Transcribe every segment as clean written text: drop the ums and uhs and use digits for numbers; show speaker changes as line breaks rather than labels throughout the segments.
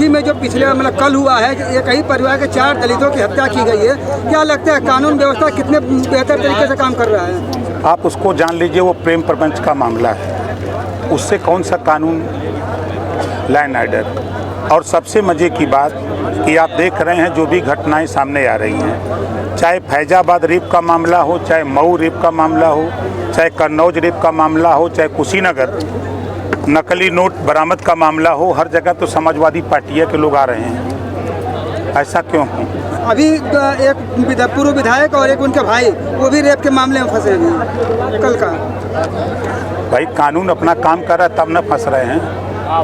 अमेठी में जो पिछले मतलब कल हुआ है, एक ही परिवार के 4 दलितों की हत्या की गई है, क्या लगता है कानून व्यवस्था कितने बेहतर तरीके से काम कर रहा है?
आप उसको जान लीजिए, वो प्रेम प्रपंच का मामला है, उससे कौन सा कानून लॉ एंड ऑर्डर। और सबसे मज़े की बात कि आप देख रहे हैं जो भी घटनाएं सामने आ रही हैं, चाहे फैजाबाद रेप का मामला हो, चाहे मऊ रेप का मामला हो, चाहे कन्नौज रेप का मामला हो, चाहे कुशीनगर नकली नोट बरामद का मामला हो, हर जगह तो समाजवादी पार्टियां के लोग आ रहे हैं। ऐसा क्यों हो?
अभी एक पूर्व विधायक और एक उनके भाई वो भी रेप के मामले में फंसे हुए कल का।
भाई कानून अपना काम कर रहा है तब न फंस रहे हैं,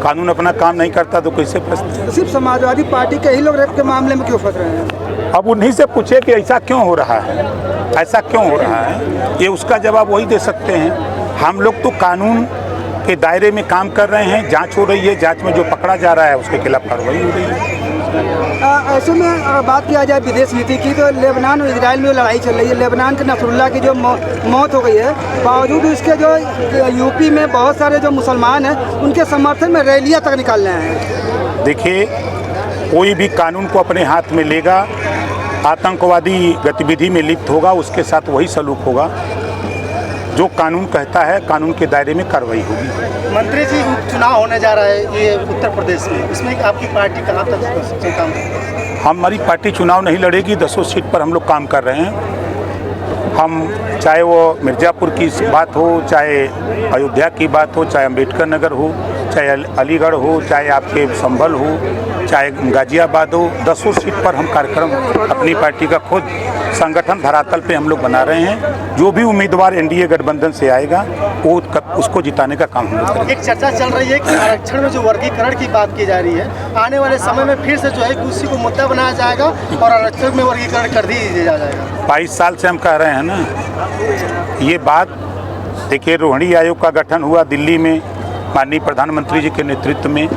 कानून अपना काम नहीं करता तो कैसे फंसते?
सिर्फ समाजवादी पार्टी के ही लोग रेप के मामले में क्यों फंस रहे हैं?
अब उन्हीं से पूछे कि ऐसा क्यों हो रहा है, ऐसा क्यों हो रहा है, ये उसका जवाब वही दे सकते हैं। हम लोग तो कानून के दायरे में काम कर रहे हैं, जांच हो रही है, जांच में जो पकड़ा जा रहा है उसके खिलाफ कार्रवाई हो रही है।
ऐसे में बात किया जाए विदेश नीति की, तो लेबनान और इजराइल में लड़ाई चल रही है। लेबनान के नसरुल्लाह की जो मौत हो गई है, बावजूद इसके जो यूपी में बहुत सारे जो मुसलमान हैं उनके समर्थन में रैलियां तक निकाल रहे हैं।
देखिए, कोई भी कानून को अपने हाथ में लेगा, आतंकवादी गतिविधि में लिप्त होगा, उसके साथ वही सलूक होगा। जो कानून कहता है, कानून के दायरे में कार्रवाई होगी।
मंत्री जी, उपचुनाव होने जा रहा है ये उत्तर प्रदेश में, इसमें आपकी पार्टी कहाँ तक काम कर रही है?
हमारी पार्टी चुनाव नहीं लड़ेगी, 10 सीट पर हम लोग काम कर रहे हैं। हम चाहे वो मिर्ज़ापुर की बात हो, चाहे अयोध्या की बात हो, चाहे अम्बेडकर नगर हो, चाहे अलीगढ़ हो, चाहे आपके संभल हो, चाहे गाजियाबाद हो, 10 सीट पर हम कार्यक्रम अपनी पार्टी का खुद संगठन धरातल पे हम लोग बना रहे हैं। जो भी उम्मीदवार एनडीए गठबंधन से आएगा वो उसको जिताने का काम हम लोग करेंगे।
एक चर्चा चल रही है कि आरक्षण में जो वर्गीकरण की बात की जा रही है, आने वाले समय में फिर से जो है उसी को मुद्दा बनाया जाएगा और आरक्षण में वर्गीकरण कर दिया जाएगा।
22 साल से हम कह रहे हैं ना ये बात। देखिए, रोहिणी आयोग का गठन हुआ दिल्ली में, माननीय प्रधानमंत्री जी के नेतृत्व में।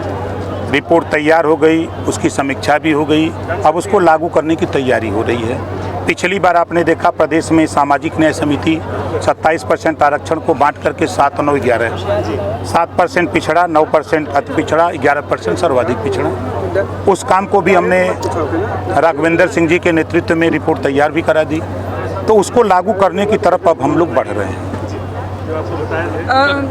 रिपोर्ट तैयार हो गई, उसकी समीक्षा भी हो गई, अब उसको लागू करने की तैयारी हो रही है। पिछली बार आपने देखा प्रदेश में सामाजिक न्याय समिति 27% आरक्षण को बांट करके 7 और 9 11 7% पिछड़ा, 9% अति पिछड़ा, 11% सर्वाधिक पिछड़ा। उस काम को भी हमने राघवेंद्र सिंह जी के नेतृत्व में रिपोर्ट तैयार भी करा दी, तो उसको लागू करने की तरफ अब हम लोग बढ़ रहे हैं।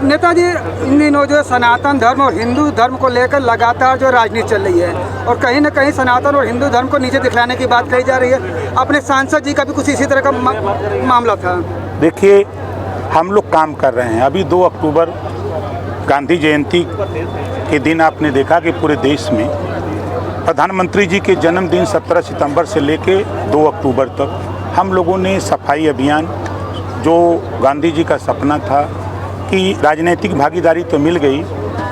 नेताजी, इन दिनों जो सनातन धर्म और हिंदू धर्म को लेकर लगातार जो राजनीति चल रही है और कहीं न कहीं सनातन और हिंदू धर्म को नीचे दिखलाने की बात कही जा रही है। अपने सांसद जी का भी कुछ इसी तरह का मामला था। देखिए,
हम लोग काम कर रहे हैं। अभी 2 अक्टूबर गांधी जयंती के दिन आपने देखा कि पूरे देश में प्रधानमंत्री जी के जन्मदिन 17 सितंबर से लेके 2 अक्टूबर तक हम लोगों ने सफाई अभियान, जो गांधी जी का सपना था कि राजनीतिक भागीदारी तो मिल गई,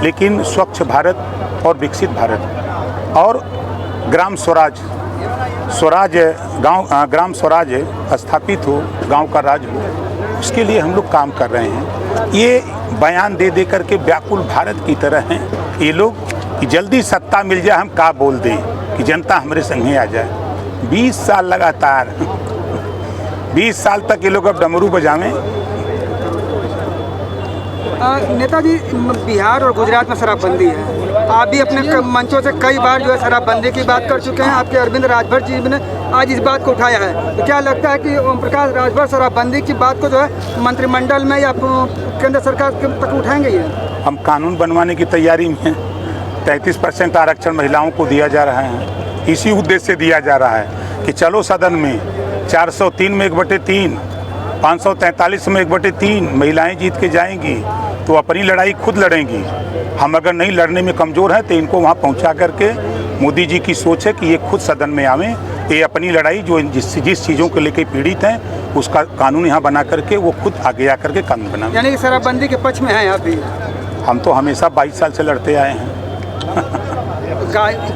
लेकिन स्वच्छ भारत और विकसित भारत और ग्राम स्वराज ग्राम स्वराज स्थापित हो, गांव का राज हो, उसके लिए हम लोग काम कर रहे हैं। ये बयान दे दे करके व्याकुल भारत की तरह हैं ये लोग कि जल्दी सत्ता मिल जाए, हम का बोल दें कि जनता हमारे संगे आ जाए। 20 साल लगातार 20 साल तक ये लोग अब डमरू बजावें।
नेताजी, बिहार और गुजरात में शराबबंदी है। आप भी अपने मंचों से कई बार जो है शराबबंदी की बात कर चुके हैं। आपके अरविंद राजभर जी ने आज इस बात को उठाया है, तो क्या लगता है कि ओम प्रकाश राजभर शराबबंदी की बात को जो है मंत्रिमंडल में या केंद्र सरकार तक उठाएंगे? ये
हम कानून बनवाने की तैयारी में हैं। 33% आरक्षण महिलाओं को दिया जा रहा है, इसी उद्देश्य से दिया जा रहा है कि चलो सदन में 403 में 1/3, 543 में 1/3 महिलाएं जीत के जाएंगी तो अपनी लड़ाई खुद लड़ेंगी। हम अगर नहीं लड़ने में कमज़ोर हैं तो इनको वहाँ पहुँचा करके, मोदी जी की सोच है कि ये खुद सदन में आवें, ये अपनी लड़ाई जो जिस चीज़ों को लेकर पीड़ित हैं उसका कानून यहाँ बना करके वो खुद आगे आ करके कानून बनाएं।
यानी कि शराबबंदी के पक्ष में हैं आप भी?
हम तो हमेशा 22 साल से लड़ते आए हैं।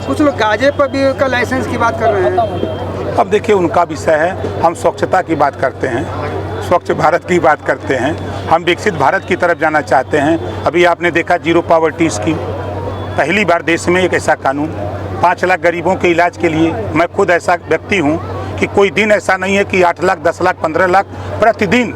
कुछ लोग गाजे पर भी का लाइसेंस की बात कर रहे हैं।
अब देखिए, उनका विषय है। हम स्वच्छता की बात करते हैं, स्वच्छ भारत की बात करते हैं, हम विकसित भारत की तरफ जाना चाहते हैं। अभी आपने देखा जीरो पॉवर्टी स्कीम, पहली बार देश में एक ऐसा कानून 5 लाख गरीबों के इलाज के लिए। मैं खुद ऐसा व्यक्ति हूँ कि कोई दिन ऐसा नहीं है कि 8 लाख, 10 लाख, 15 लाख प्रतिदिन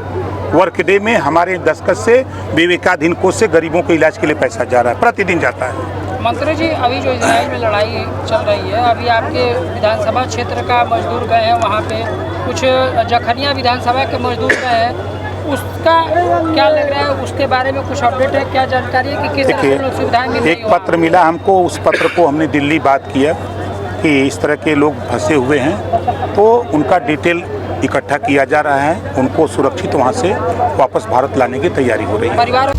वर्क डे में हमारे दस्तखत से विवेकाधीन कोष से गरीबों के इलाज के लिए पैसा जा रहा है, प्रतिदिन जाता है।
मंत्री जी, अभी जो इजराइल में लड़ाई चल रही है, अभी आपके विधानसभा क्षेत्र का मजदूर गए हैं वहाँ पे, कुछ जखनिया विधानसभा के मजदूर गए हैं, उसका क्या लग रहा है, उसके बारे में कुछ अपडेट है, क्या जानकारी है कि किस तरह से लोग सुविधाएं मिल रही
एक पत्र मिला हमको, उस पत्र को हमने दिल्ली बात किया कि इस तरह के लोग फंसे हुए हैं, तो उनका डिटेल इकट्ठा किया जा रहा है, उनको सुरक्षित वहाँ से वापस भारत लाने की तैयारी हो रही है।
परिवार